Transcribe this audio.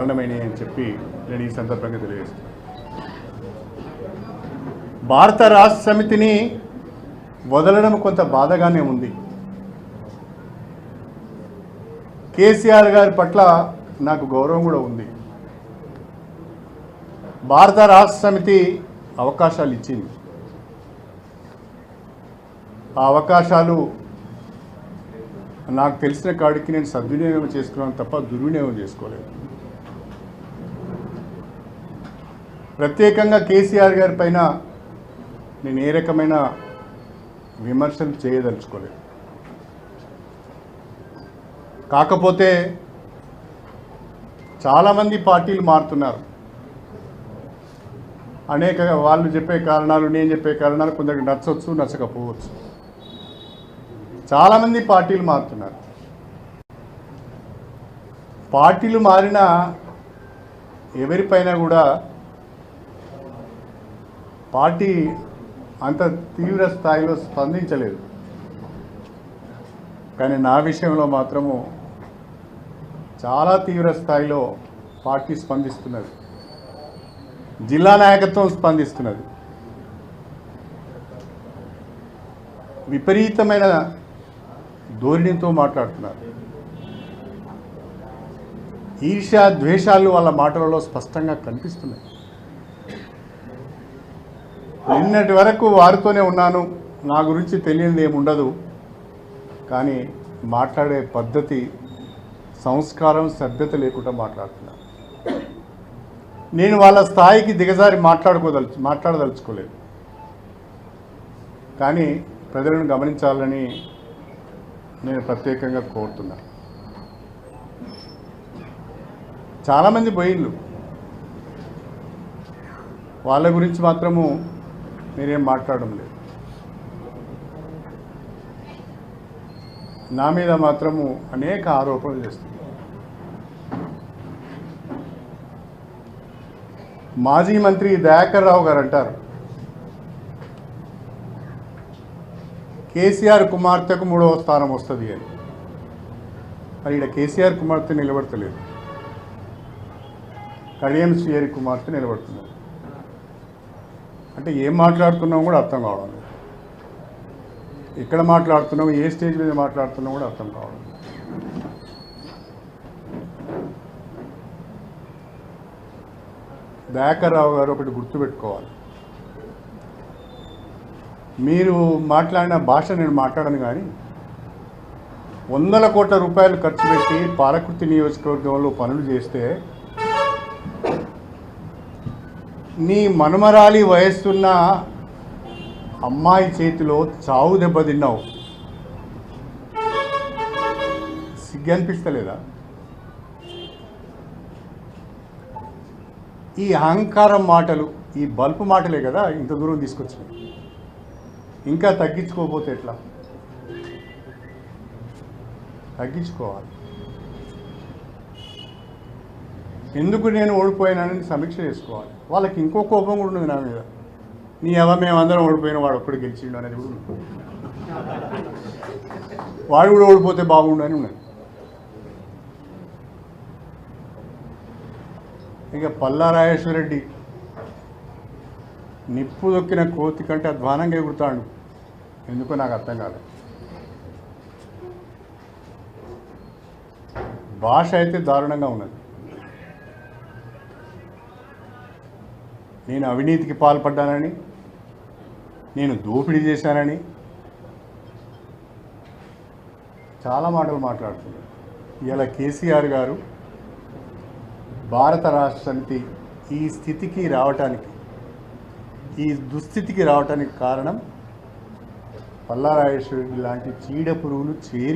కారణమైనవి అని చెప్పి నేను ఈ సందర్భంగా తెలియజేస్తాను. భారత రాష్ట్ర సమితిని వదలడం కొంత బాధగానే ఉంది. కేసీఆర్ గారి పట్ల నాకు గౌరవం కూడా ఉంది. భారత రాష్ట్ర సమితి అవకాశాలు ఇచ్చింది. ఆ అవకాశాలు నాకు తెలిసిన కాడికి నేను సద్వినియోగం చేసుకున్నాను తప్ప దుర్వినియోగం చేసుకోలేదు. ప్రత్యేకంగా కేసీఆర్ గారి పైన నేను ఏ రకమైన విమర్శలు చేయదలుచుకోలేదు. కాకపోతే చాలామంది పార్టీలు మారుతున్నారు. అనేక వాళ్ళు చెప్పే కారణాలు, నేను చెప్పే కారణాలు కొందరికి నచ్చవచ్చు, నచ్చకపోవచ్చు. చాలామంది పార్టీలు మారుతున్నారు. పార్టీలు మారిన ఎవరిపైన కూడా పార్టీ అంత తీవ్ర స్థాయిలో స్పందించలేదు. కానీ నా విషయంలో మాత్రము చాలా తీవ్ర స్థాయిలో పార్టీ స్పందిస్తున్నది. జిల్లా నాయకత్వం స్పందిస్తున్నది. విపరీతమైన ధోరణితో మాట్లాడుతున్నారు. ఈర్ష్య ద్వేషాలు వాళ్ళ మాటలలో స్పష్టంగా కనిపిస్తున్నాయి. నిన్నటి వరకు వారితోనే ఉన్నాను, నా గురించి తెలియనిది ఏముండదు. కానీ మాట్లాడే పద్ధతి, సంస్కారం, సభ్యత లేకుండా మాట్లాడుతున్నారు. నేను వాళ్ళ స్థాయికి దిగజారి మాట్లాడదలుచుకోలేదు. కానీ ప్రజలను గమనించాలని నేను ప్రత్యేకంగా కోరుతున్నాను. చాలామంది పోయిళ్ళు, వాళ్ళ గురించి మాత్రము మీరేం మాట్లాడడం లేదు. నా మీద మాత్రము అనేక ఆరోపణలు చేస్తున్నారు. మాజీ మంత్రి దయాకర్ రావు గారు అంటారు, కేసీఆర్ కుమార్తెకు 3వ స్థానం వస్తుంది అని. మరి ఇక్కడ కేసీఆర్ కుమార్తె నిలబడతలేదు, కడియం శ్రీహరి కుమార్తె నిలబడుతున్నారు. అంటే ఏం మాట్లాడుతున్నాం కూడా అర్థం కావడం లేదు. ఎక్కడ మాట్లాడుతున్నాం, ఏ స్టేజ్ మీద మాట్లాడుతున్నాం కూడా అర్థం కావడం లేదు. దయాకర్ రావు గారు ఒకటి గుర్తుపెట్టుకోవాలి. మీరు మాట్లాడిన భాష నేను మాట్లాడను, కానీ 100 కోట్ల రూపాయలు ఖర్చు పెట్టి పాలకుర్తి నియోజకవర్గంలో పనులు చేస్తే నీ మనుమరాలి వయస్సున్న అమ్మాయి చేతిలో చావు దెబ్బతిన్నావు. సిగ్గు అనిపిస్తలేదా? ఈ అహంకారం మాటలు, ఈ బల్పు మాటలే కదా ఇంత దూరం తీసుకొచ్చినాయి. ఇంకా తగ్గించుకోకపోతే ఎట్లా? తగ్గించుకోవాలి. ఎందుకు నేను ఓడిపోయినానని సమీక్ష చేసుకోవాలి. వాళ్ళకి ఇంకో కోపం కూడా ఉంది నా మీద. నీ మేమందరం ఓడిపోయిన వాడు ఒక్కడు గెలిచిండు అనేది కూడా ఉంది. వాడు కూడా ఓడిపోతే బాగుండు అని ఉన్నది. ఇక పల్లా రాజేశ్వరరెడ్డి నిప్పు దొక్కిన కోతి కంటే అధ్వానంగా ఎగురుతాడు. ఎందుకో నాకు అర్థం కాలేదు. భాష అయితే దారుణంగా ఉన్నది. నేను అవినీతికి పాల్పడ్డానని, నేను దోపిడీ చేశానని చాలా మాటలు మాట్లాడుతున్నారు. ఇలా కేసీఆర్ గారు భారత రాష్ట్ర సమితి ఈ స్థితికి రావటానికి, ఈ దుస్థితికి రావటానికి కారణం పల్లా రాజేశ్వరరెడ్డి లాంటి చీడ పురుగులు చేరి